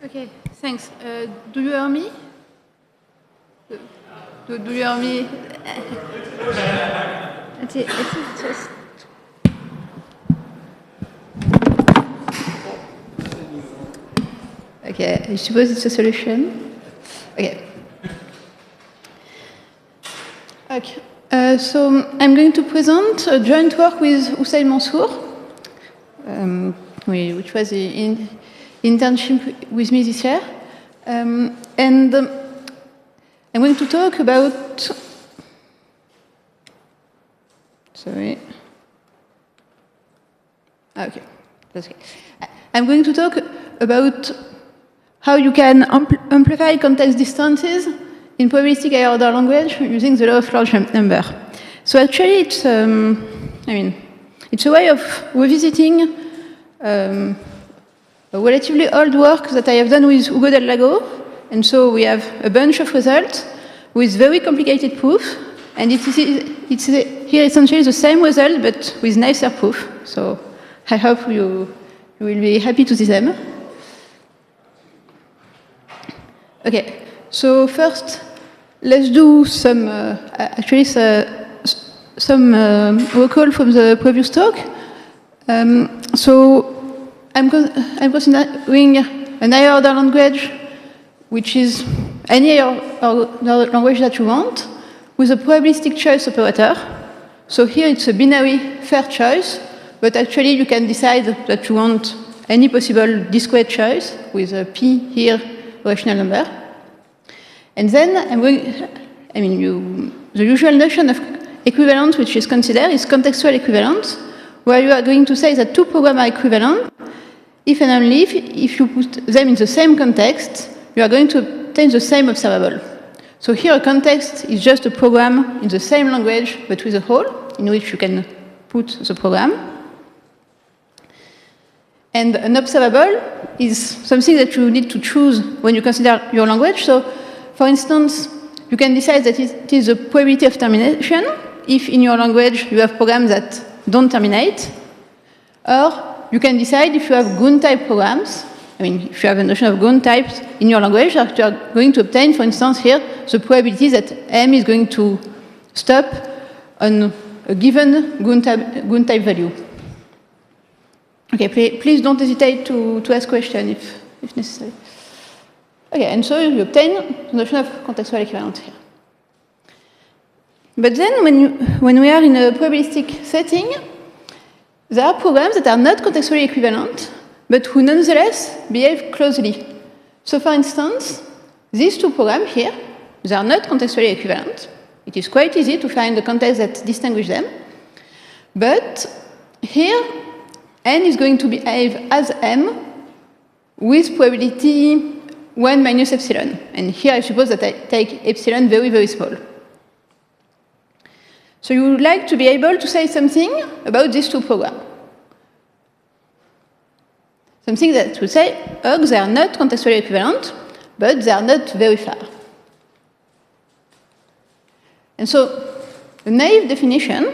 Okay, thanks. Do you hear me? Do you hear me? Just... Okay, I suppose it's a solution. Okay. Okay. So I'm going to present a joint work with Houssein and Mansour, which was in internship with me this year. And I'm going to talk about... Sorry. Okay, that's okay. I'm going to talk about how you can amplify context distances in probabilistic higher order language using the law of large number. So actually, it's it's a way of revisiting a relatively old work that I have done with Crubillé and Dal Lago. And so we have a bunch of results with very complicated proof. And it's here essentially the same result, but with nicer proof. So I hope you will be happy to see them. Okay, so first, let's do some, recall from the previous talk. So I'm considering an higher order language, which is any higher order language that you want, with a probabilistic choice operator. So here it's a binary fair choice, but actually you can decide that you want any possible discrete choice with a p here, rational number. And then the usual notion of equivalence which is considered is contextual equivalence, where you are going to say that two programs are equivalent if and only if you put them in the same context, you are going to obtain the same observable. So here a context is just a program in the same language, but with a hole in which you can put the program. And an observable is something that you need to choose when you consider your language. So, for instance, you can decide that it is the probability of termination if in your language you have programs that don't terminate. Or you can decide if you have GUN type programs. If you have a notion of GUN types in your language, that you are going to obtain, for instance, here, the probability that M is going to stop on a given GUN type value. Okay, please don't hesitate to ask questions if necessary. Okay, and so you obtain the notion of contextual equivalence here. But then when we are in a probabilistic setting, there are programs that are not contextually equivalent, but who nonetheless behave closely. So for instance, these two programs here, they are not contextually equivalent. It is quite easy to find the context that distinguishes them. But here, n is going to behave as m with probability 1 minus epsilon. And here I suppose that I take epsilon very, very small. So you would like to be able to say something about these two programs. Something that would say, oh, they are not contextually equivalent, but they are not very far. And so the naive definition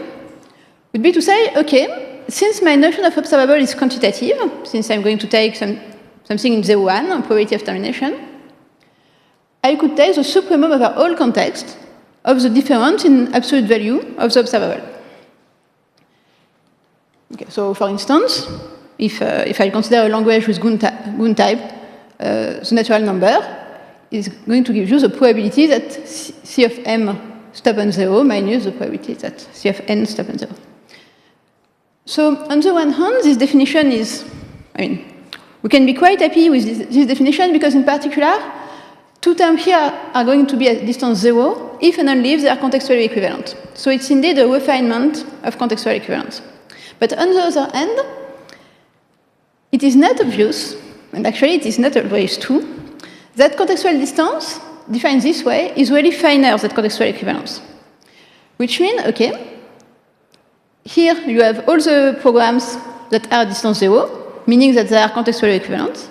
would be to say, okay, since my notion of observable is quantitative, since I'm going to take something in 0, 1, probability of termination, I could take the supremum over all context of the difference in absolute value of the observable. Okay, so for instance, if I consider a language with GUN type, the natural number is going to give you the probability that C of m stop on 0 minus the probability that C of n stop on 0. So on the one hand, this definition is, we can be quite happy with this definition because in particular, two terms here are going to be at distance 0 if and only if they are contextually equivalent. So it's indeed a refinement of contextual equivalence. But on the other hand, it is not obvious, and actually it is not always true, that contextual distance, defined this way, is really finer than contextual equivalence. Which means, okay, here you have all the programs that are at distance 0, meaning that they are contextually equivalent.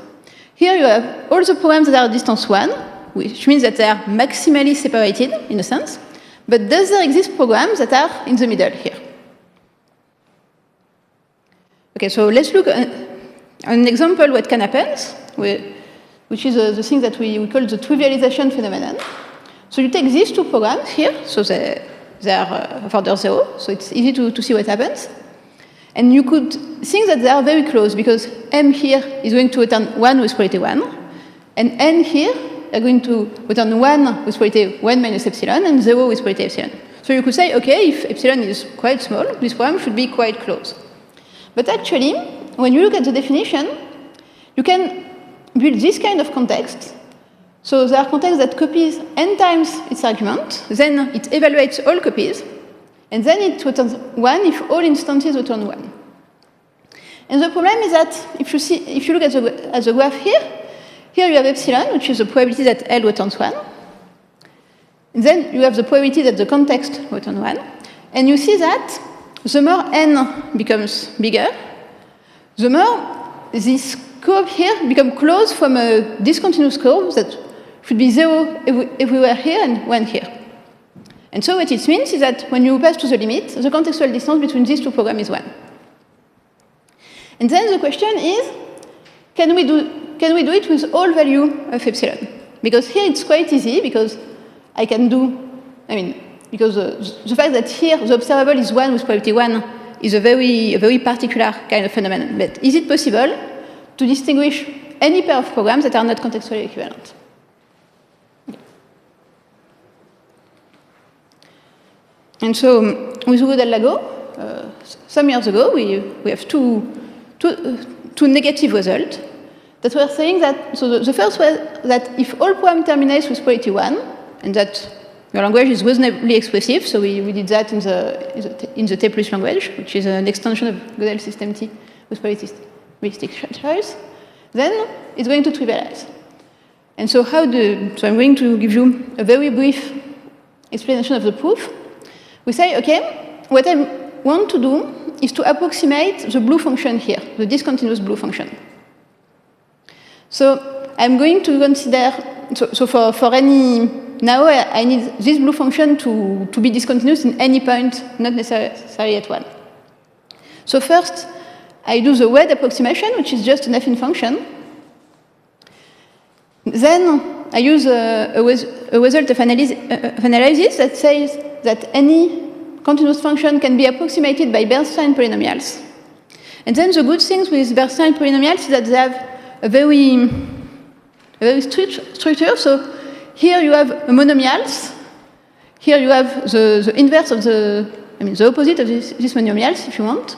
Here you have all the programs that are at distance 1, which means that they are maximally separated, in a sense. But does there exist programs that are in the middle here? Okay, so let's look at an example what can happen. which is the thing that we call the trivialization phenomenon. So you take these two programs here, so they are of order 0, so it's easy to see what happens. And you could think that they are very close, because M here is going to return 1 with probability 1, and N here are going to return 1 with probability 1 minus epsilon, and 0 with probability epsilon. So you could say, okay, if epsilon is quite small, this program should be quite close. But actually, when you look at the definition, you can build this kind of context. So there are contexts that copies n times its argument, then it evaluates all copies, and then it returns 1 if all instances return 1. And the problem is that if you look at the graph here you have epsilon, which is the probability that L returns 1. And then you have the probability that the context returns 1. And you see that the more n becomes bigger, the more this curve here becomes close from a discontinuous curve that should be 0 everywhere here and 1 here. And so what it means is that when you pass to the limit, the contextual distance between these two programs is 1. And then the question is, can we do it with all value of epsilon? Because here it's quite easy, because I can do, because the fact that here the observable is 1 with probability 1 is a very particular kind of phenomenon. But is it possible to distinguish any pair of programs that are not contextually equivalent? And so with Crubillé and Dal Lago, some years ago, we have two negative results that were saying that, so the first was that if all program terminates with probability 1, and that your language is reasonably expressive, so we did that in the T plus language, which is an extension of Gödel system T with probabilistic choice, then it's going to trivialize. And so so I'm going to give you a very brief explanation of the proof. We say, okay, what I want to do is to approximate the blue function here, the discontinuous blue function. So I'm going to consider, so for any, now I need this blue function to be discontinuous in any point, not necessarily at 1. So first, I do the weight approximation, which is just an affine function. Then I use a result of analysis that says that any continuous function can be approximated by Bernstein polynomials. And then the good things with Bernstein polynomials is that they have a very strict structure. So here you have monomials. Here you have the inverse of the opposite of these monomials, if you want.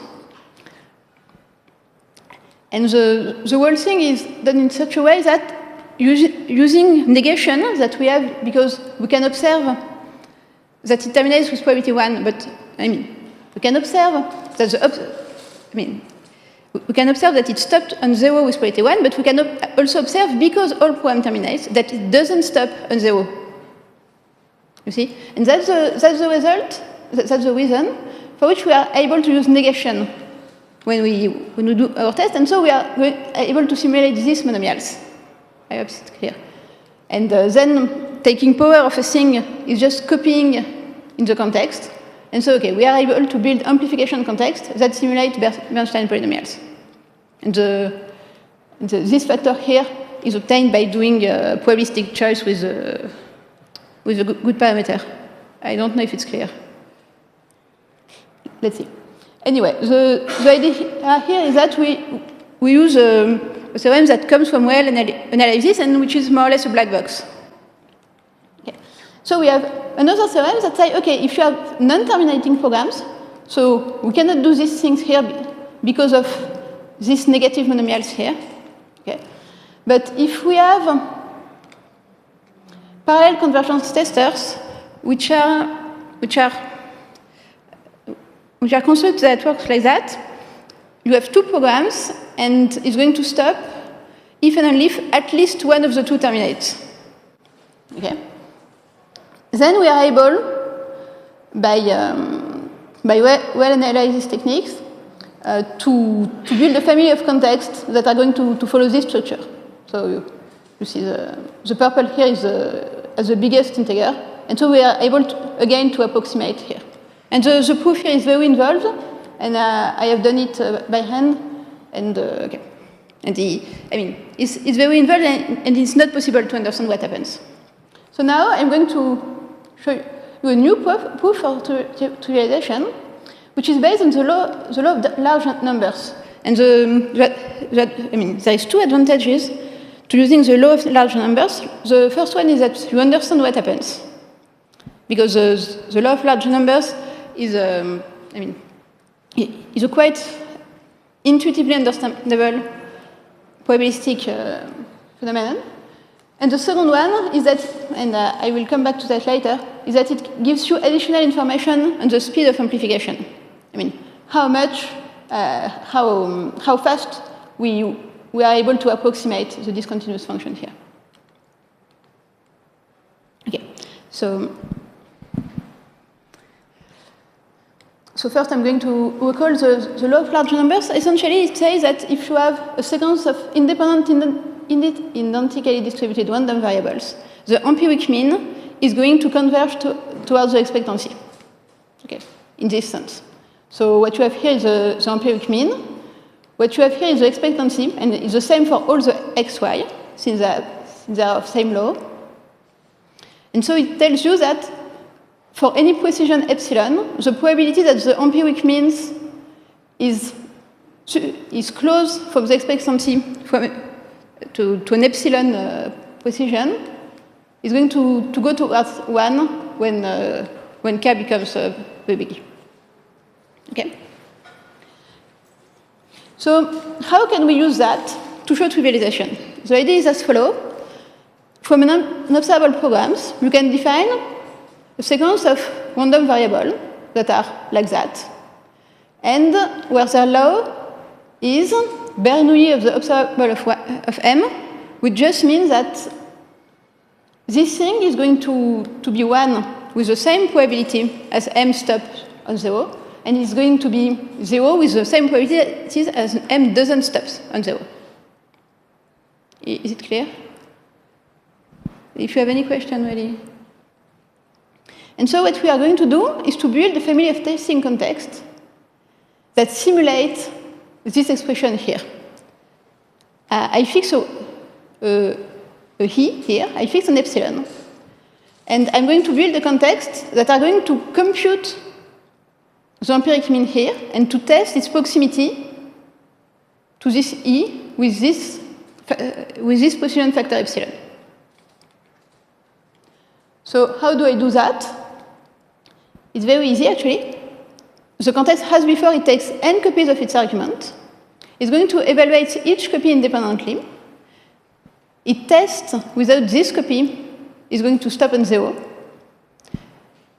And the whole thing is done in such a way that using negation that we have, because we can observe that it terminates with probability 1, but we can observe that we can observe that it stopped on 0 with probability 1, but we can also observe, because all program terminates, that it doesn't stop on 0. You see? And that's the result, that's the reason for which we are able to use negation when we do our test, and so we are able to simulate these monomials. I hope it's clear. And then taking power of a thing is just copying in the context. And so, okay, we are able to build amplification context that simulate Bernstein polynomials. And this factor here is obtained by doing probabilistic choice with a good parameter. I don't know if it's clear. Let's see. Anyway, the idea here is that we use a theorem that comes from well analysis and which is more or less a black box. Okay. So we have another theorem that says, okay, if you have non-terminating programs, so we cannot do these things here because of these negative monomials here. Okay. But if we have parallel convergence testers, which are constructed that works like that, you have two programs, and it's going to stop if and only if at least one of the two terminates. Okay. Then we are able, by well analysis techniques, to build a family of contexts that are going to follow this structure. So you see the purple here is as the biggest integer, and so we are able again to approximate here. And the proof here is very involved, and I have done it by hand. And okay. And it's very involved, and it's not possible to understand what happens. So now I'm going to show you a new proof for trivialization, which is based on the law of large numbers. And there is two advantages to using the law of large numbers. The first one is that you understand what happens, because the law of large numbers is a quite intuitively understandable probabilistic phenomenon. And the second one is that, and I will come back to that later, is that it gives you additional information on the speed of amplification. How much, how fast we are able to approximate the discontinuous function here. Okay, so first I'm going to recall the law of large numbers. Essentially, it says that if you have a sequence of identically distributed random variables, the empiric mean is going to converge towards the expectancy. Okay, in this sense. So what you have here is the empiric mean. What you have here is the expectancy, and it's the same for all the xy, since they are of same law. And so it tells you that for any precision epsilon, the probability that the empiric means is close from the expectancy to an epsilon precision is going to go towards 1 when k becomes very big. Okay? So how can we use that to show trivialization? The idea is as follows. From an observable programs, you can define a sequence of random variables that are like that, and where their law is Bernoulli of the observable of M, which just means that this thing is going to be 1 with the same probability as M stops on 0, and it's going to be 0 with the same probability as M doesn't stop on 0. Is it clear? If you have any question, really. And so what we are going to do is to build a family of testing contexts that simulate this expression here. I fix a he here, I fix an epsilon. And I'm going to build a context that are going to compute the empiric mean here and to test its proximity to this E with this precision factor epsilon. So how do I do that? It's very easy, actually. The context as before, it takes n copies of its argument. It's going to evaluate each copy independently. It tests without this copy, is going to stop on 0.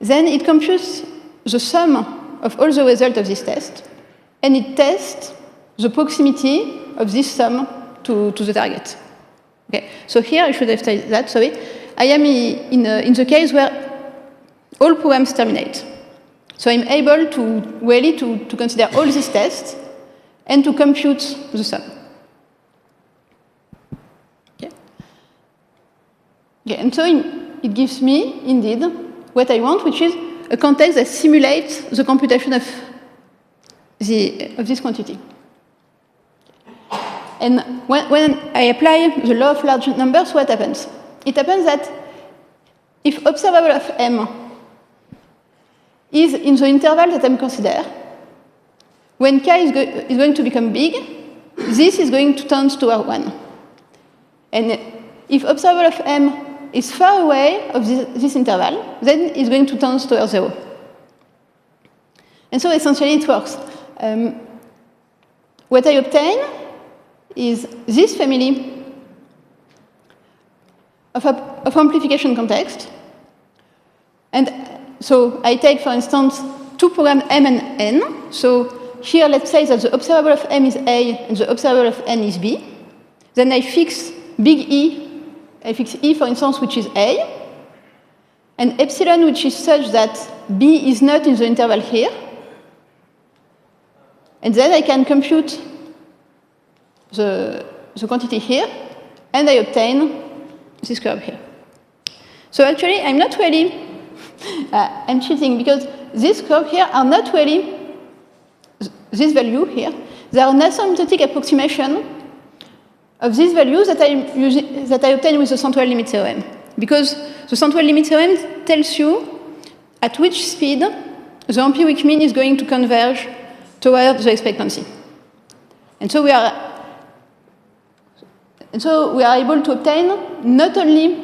Then it computes the sum of all the results of this test, and it tests the proximity of this sum to the target. Okay. So here I should have said that, sorry. I am in the case where all programs terminate. So I'm able to really to consider all these tests and to compute the sum. Okay. Okay. And so it gives me, indeed, what I want, which is a context that simulates the computation of this quantity. And when I apply the law of large numbers, what happens? It happens that if observable of M is in the interval that I'm considering, when k is going to become big, this is going to tend toward 1. And if observable of M is far away of this interval, then it's going to tend toward 0. And so essentially it works. What I obtain is this family of amplification context. And so I take, for instance, two programs M and N. So here, let's say that the observable of M is A and the observable of N is B. Then I fix big E. I fix E, for instance, which is A, and epsilon, which is such that B is not in the interval here. And then I can compute the quantity here, and I obtain this curve here. So actually, I'm not really, I'm cheating, because this curve here are not really this value here. They are an asymptotic approximation of these values that I obtain with the central limit theorem. Because the central limit theorem tells you at which speed the empiric mean is going to converge toward the expectancy. And so we are able to obtain not only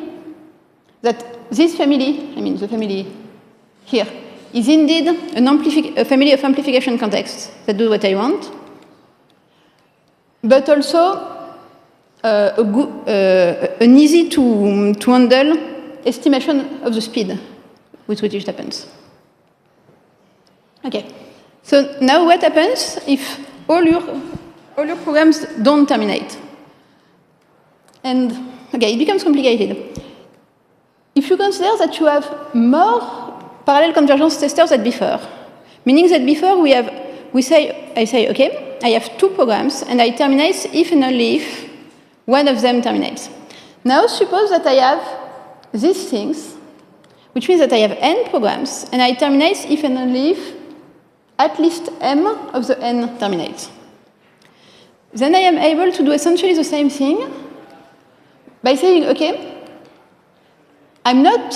that this family, I mean the family here, is indeed a family of amplification contexts that do what I want, but also an easy to handle estimation of the speed with which it happens. Okay, so now what happens if all your programs don't terminate? And okay, it becomes complicated. If you consider that you have more parallel convergence testers than before, meaning that before I say, okay, I have two programs and I terminate if and only if one of them terminates. Now suppose that I have these things, which means that I have n programs and I terminate if and only if at least m of the n terminates. Then I am able to do essentially the same thing by saying, okay, I'm not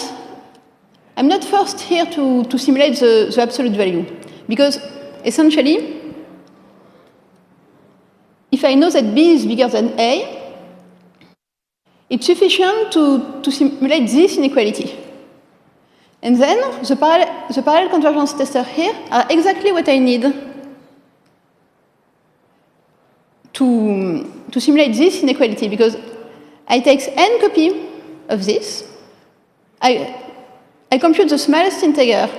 forced here to simulate the absolute value, because essentially, if I know that B is bigger than A, it's sufficient to simulate this inequality. And then the parallel convergence testers here are exactly what I need to simulate this inequality, because I take n copy of this, I compute the smallest integer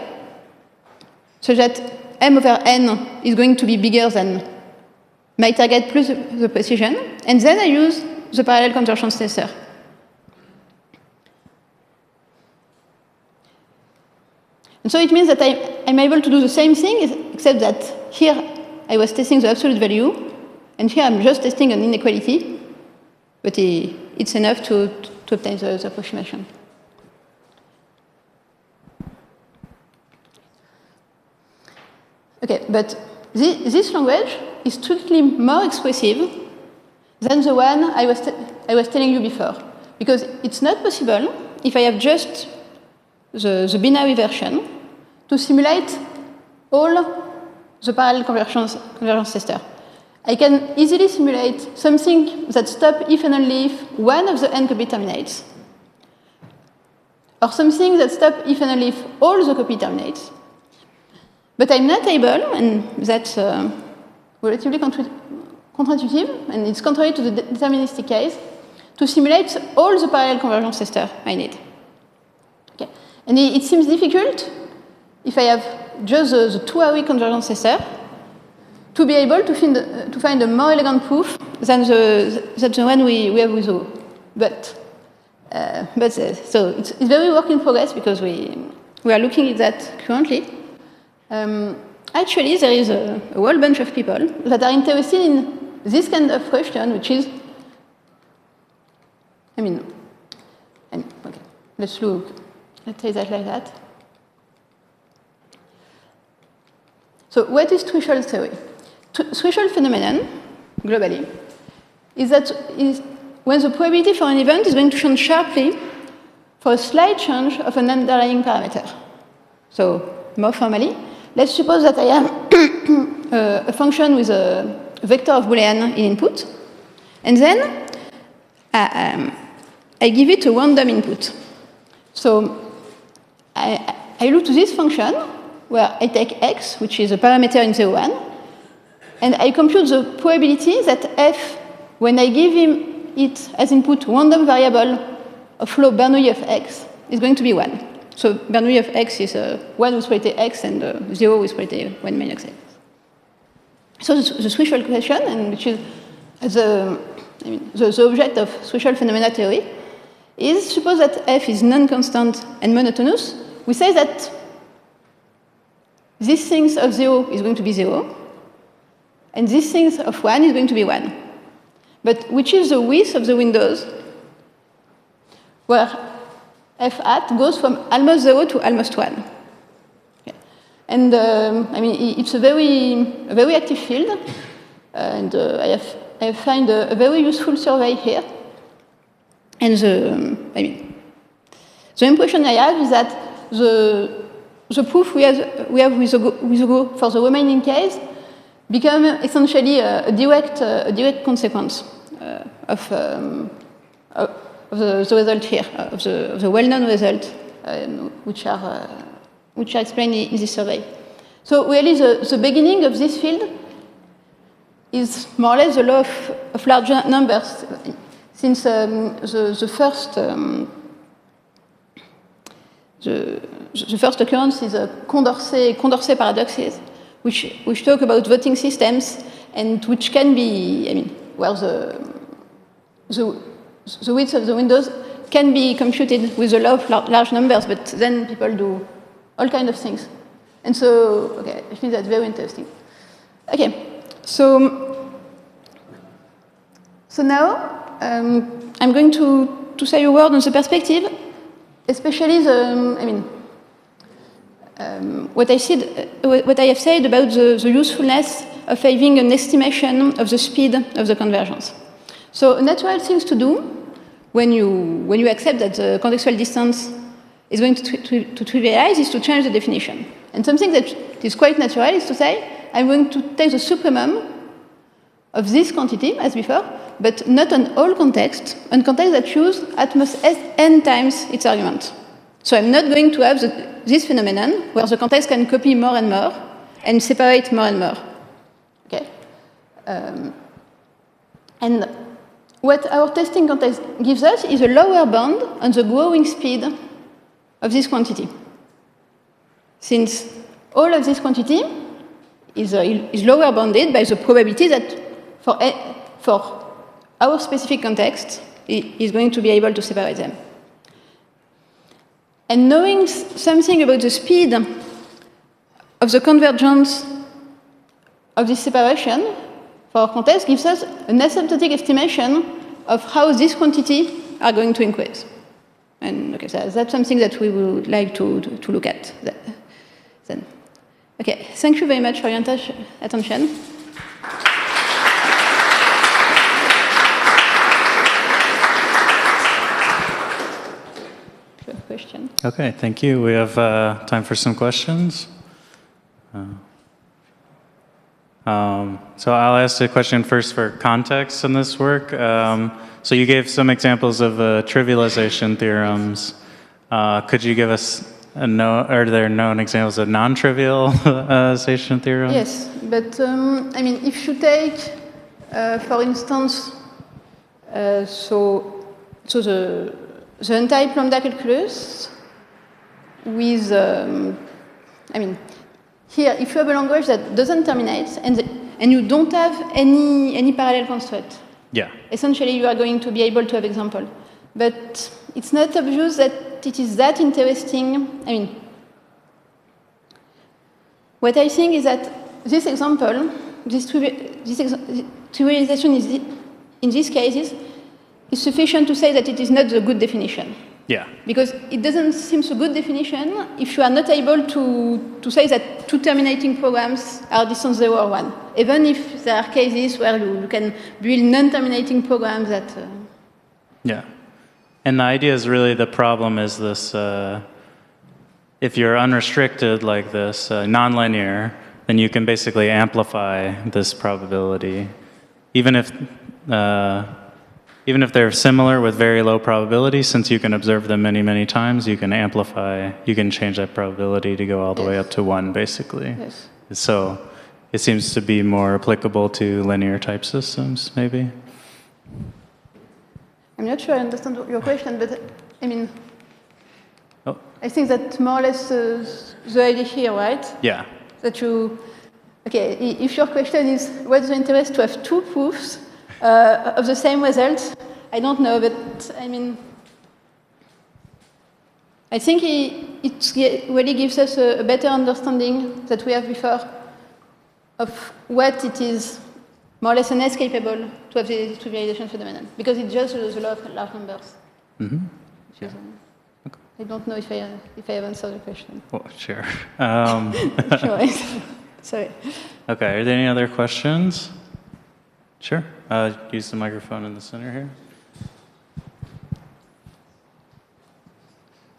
such that m over n is going to be bigger than my target plus the precision, and then I use the parallel convergence tester. And so it means that I'm able to do the same thing, except that here I was testing the absolute value, and here I'm just testing an inequality, but it's enough to obtain the approximation. Okay, but this language is strictly more expressive than the one I was telling you before, because it's not possible, if I have just the binary version, to simulate all the parallel convergence tester. I can easily simulate something that stops if and only if one of the n copy terminates, or something that stops if and only if all the copy terminates. But I'm not able, and that's relatively counterintuitive, and it's contrary to the deterministic case, to simulate all the parallel convergence tester I need. Okay. And it seems difficult, if I have just the two-hour convergence tester, to be able to find a more elegant proof than the one we have with O. So it's very work in progress, because we are looking at that currently. Actually, there is a whole bunch of people that are interested in this kind of question, which is, okay, let's say that like that. So what is threshold theory? Threshold phenomenon, globally, is when the probability for an event is going to change sharply for a slight change of an underlying parameter. So more formally, let's suppose that I have a function with a vector of Boolean in input, and then I give it a random input. So I look to this function where I take x, which is a parameter in 0, 1, and I compute the probability that f, when I give it as input random variable of flow Bernoulli of x, is going to be 1. So Bernoulli of x is 1 with probability x and 0 with probability 1 minus x. So the threshold question, and which is the object of threshold phenomena theory, is suppose that f is non-constant and monotonous. We say that this things of 0 is going to be 0, and this things of 1 is going to be 1. But which is the width of the windows where f hat goes from almost 0 to almost 1. Okay. And it's a very active field, and I have I find a very useful survey here. And the impression I have is that the proof we have with the Go for the remaining case become essentially a direct consequence of the result here, of the well-known result, which are explained in this survey. So really, the beginning of this field is more or less the law of large numbers, since the first occurrence is Condorcet paradoxes, which talk about voting systems and which can be, where the width of the windows can be computed with the law of large numbers, but then people do all kinds of things. And so, okay, I think that's very interesting. Okay, so now I'm going to say a word on the perspective, especially what I have said about the usefulness of having an estimation of the speed of the convergence. So a natural thing to do when you accept that the contextual distance is going to trivialize is to change the definition. And something that is quite natural is to say, I'm going to take the supremum of this quantity, as before, but not on all contexts, on contexts that choose at most n times its argument. So I'm not going to have this phenomenon where the context can copy more and more and separate more and more. Okay? And what our testing context gives us is a lower bound on the growing speed of this quantity. Since all of this quantity is lower bounded by the probability that for our specific context is going to be able to separate them. And knowing something about the speed of the convergence of this separation for our context gives us an asymptotic estimation of how this quantity are going to increase. And okay, so that's something that we would like to look at then. Okay, thank you very much for your attention. Question. Okay, thank you. We have time for some questions. So I'll ask the question first for context in this work. So you gave some examples of trivialization theorems. Could you give us are there known examples of non-trivialization theorems? Yes, but if you take, for instance, the n-type lambda calculus with, here, if you have a language that doesn't terminate and you don't have any parallel construct, yeah, essentially you are going to be able to have example. But it's not obvious that it is that interesting. What I think is that this example, this trivialization in these cases, is sufficient to say that it is not the good definition. Yeah. Because it doesn't seem a good definition if you are not able to say that two terminating programs are distance 0 or 1. Even if there are cases where you can build non-terminating programs that... Yeah. And the idea is really the problem is this, if you're unrestricted like this, nonlinear, then you can basically amplify this probability. Even if they're similar with very low probability, since you can observe them many, many times, you can amplify, you can change that probability to go all the way up to 1, basically. Yes. So it seems to be more applicable to linear type systems, maybe. I'm not sure I understand your question, but I think that's more or less the idea here, right? Yeah. That okay, if your question is what's the interest to have two proofs of the same result, I don't know, but I think it really gives us a better understanding that we have before of what it is more or less inescapable to have the trivialization phenomenon, because it's just the law of large numbers. Mm-hmm. Yeah. Okay. I don't know if I have answered the question. Well, sure. Sure. Sorry. Okay, are there any other questions? Sure. Use the microphone in the center here.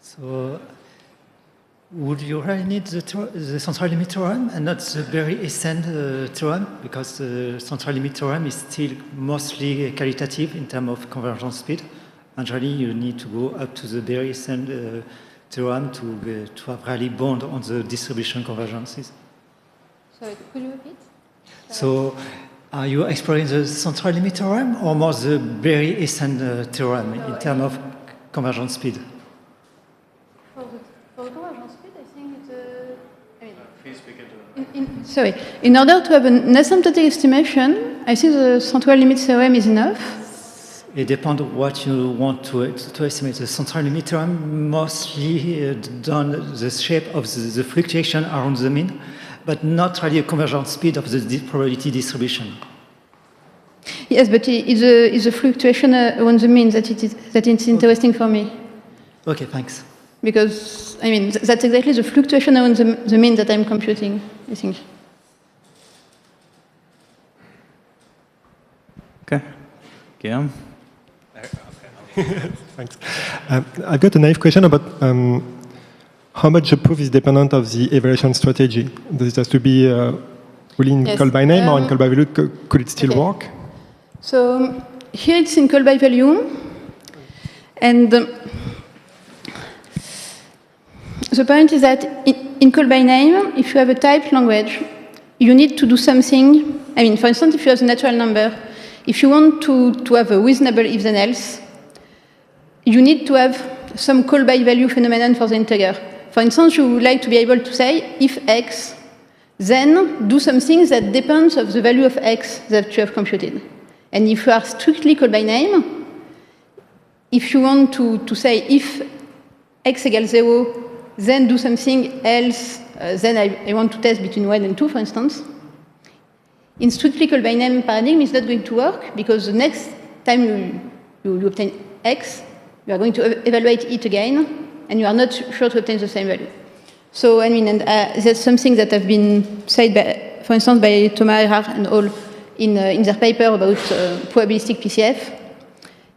So, would you really need the central limit theorem and not the very ascend theorem? Because the central limit theorem is still mostly qualitative in terms of convergence speed. And really, you need to go up to the very ascend theorem to have really bound on the distribution convergences. Sorry, could you repeat? So, are you exploring the central limit theorem or more the very ascend theorem in terms of convergence speed? For the convergence speed, I think it's sorry. In order to have an asymptotic estimation, I think the central limit theorem is enough. It depends on what you want to estimate. The central limit theorem mostly done the shape of the fluctuation around the mean, but not really a convergence speed of the probability distribution. Yes, but it's a fluctuation around the mean that it's interesting for me. Okay, thanks. Because, I mean, that's exactly the fluctuation around the mean that I'm computing, I think. Okay. Guillaume? Thanks. I've got a naive question about how much the proof is dependent of the evaluation strategy. Does it have to be really in call by name or in call by value? Could it still work? So here it's in call by value. And the point is that in call by name, if you have a typed language, you need to do something. I mean, for instance, if you have a natural number, if you want to have a reasonable if then else, you need to have some call by value phenomenon for the integer. For instance, you would like to be able to say if x, then do something that depends of the value of x that you have computed. And if you are strictly call by name, if you want to say if x equals 0, then do something else, then I want to test between 1 and 2, for instance. In strictly call by name paradigm, it's not going to work because the next time you obtain x, you are going to evaluate it again, and you are not sure to obtain the same value. So, I mean, and that's something that have been said, by, for instance, by Thomas Erhard and all in their paper about probabilistic PCF,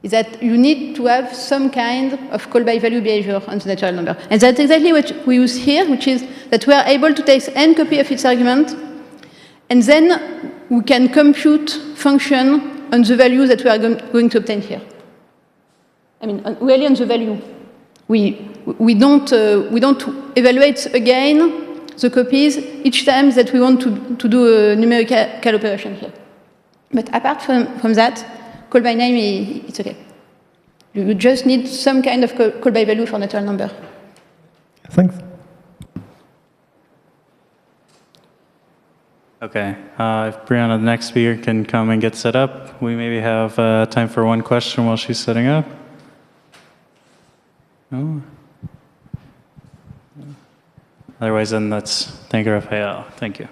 is that you need to have some kind of call by value behavior on the natural number. And that's exactly what we use here, which is that we are able to take n copy of its argument, and then we can compute function on the value that we are going to obtain here. I mean, really on the value. We don't evaluate again the copies each time that we want to do a numerical operation here. But apart from that, call by name, it's okay. You just need some kind of call by value for natural number. Thanks. Okay. If Brianna, the next speaker, can come and get set up, we maybe have time for one question while she's setting up. No? Otherwise, then let's thank Raphaëlle. Thank you.